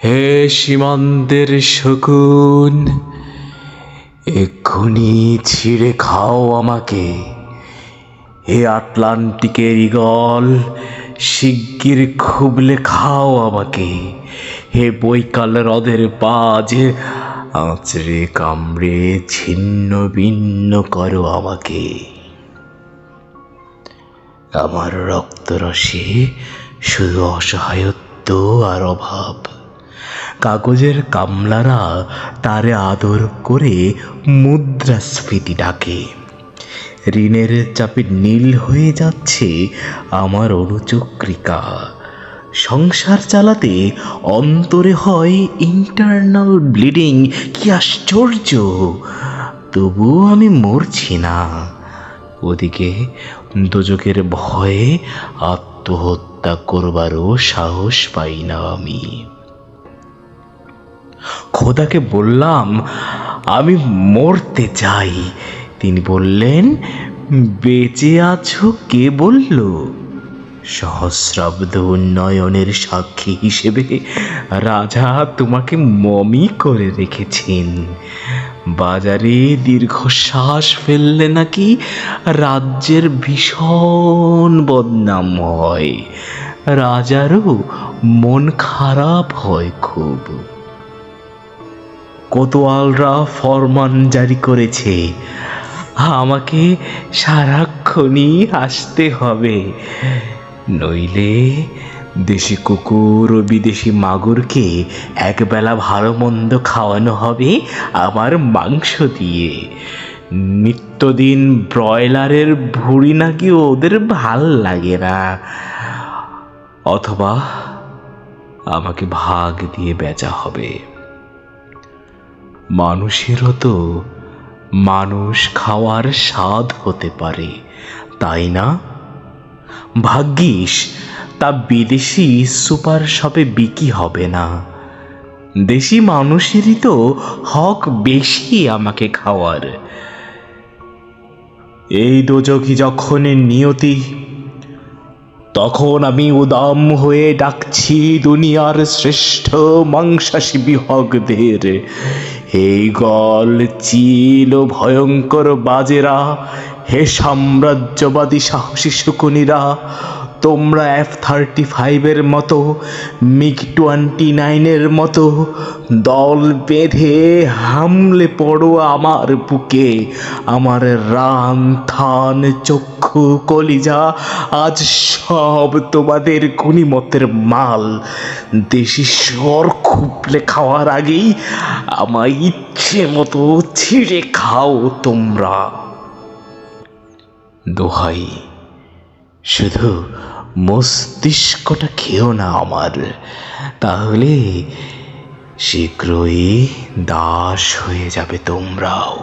হে সীমান্তের শকুন, এক্ষুনি ছিঁড়ে খাও আমাকে। হে আটলান্টিকের ঈগল, শিগগির খুবলে খাও আমাকে। হে বৈকাল হ্রদের বাজ, আঁচড়ে কামড়ে ছিন্ন ভিন্ন করো আমাকে। আমার রক্তরসে শুধু অসহায়ত্ব আর অভাব। কাগজের কামলারা তারে আদর করে মুদ্রাস্ফীতি ডাকে। ঋণের চাপে নীল হয়ে যাচ্ছে আমার অনুচক্রিকা। সংসার চালাতে অন্তরে হয় ইন্টারনাল ব্লিডিং। কি আশ্চর্য! তবুও আমি মরছি না। ওদিকে দোজখের ভয়ে আত্মহত্যা করবারও সাহস পাই না আমি। খোদাকে বললাম আমি মরতে চাই। তিনি বললেন, বেঁচে আছো কে বলল? সহস্রাব্দ উন্নয়নের সাক্ষী হিসেবে রাজা তোমাকে মমি করে রেখেছেন। বাজারে দীর্ঘশ্বাস ফেললে নাকি রাজ্যের ভীষণ বদনাম হয়। রাজারও মন খারাপ হয় খুব। কোতোয়ালরা ফরমান জারি করেছে, আমাকে সারাক্ষণই আসতে হবে, নইলে দেশি কুকুর ও বিদেশি মাগুরকে একবেলা ভালো মন্দ খাওয়ানো হবে আমার মাংস দিয়ে। নিত্যদিন ব্রয়লারের ভুঁড়ি নাকি ওদের ভাল লাগে না। অথবা আমাকে ভাগ দিয়ে বেচা হবে। মানুষেরও তো মানুষ খাওয়ার স্বাদ হতে পারে, তাই না? ভাগ্যিস তা বিদেশি সুপার শপে বিক্রি হবে না। দেশি মানুষেরই তো হক বেশি আমাকে খাওয়ার। এই দোজখই যখন নিয়তি, তখন আমি উদাম হয়ে ডাকছি দুনিয়ার শ্রেষ্ঠ মাংসাশী বিহগদের। এই গল, চিল ও ভয়ঙ্কর বাজেরা, হে সাম্রাজ্যবাদী সাহসী শকুনিরা, তোমরা F-35 মতো, MiG-29 মতো দল বেঁধে হামলে পড়ো আমার বুকে। আমার রান, থান, চক্ষু, কলিজা আজ সব তোমাদের গনিমতের মাল। দেশি স্বর খুবলে খাওয়ার আগেই আমায় ইচ্ছে মতো ছিঁড়ে খাও তোমরা। দোহাই, শুধু মস্তিষ্কটা খেও না আমার, তাহলে শীঘ্রই দাস হয়ে যাবে তোমরাও।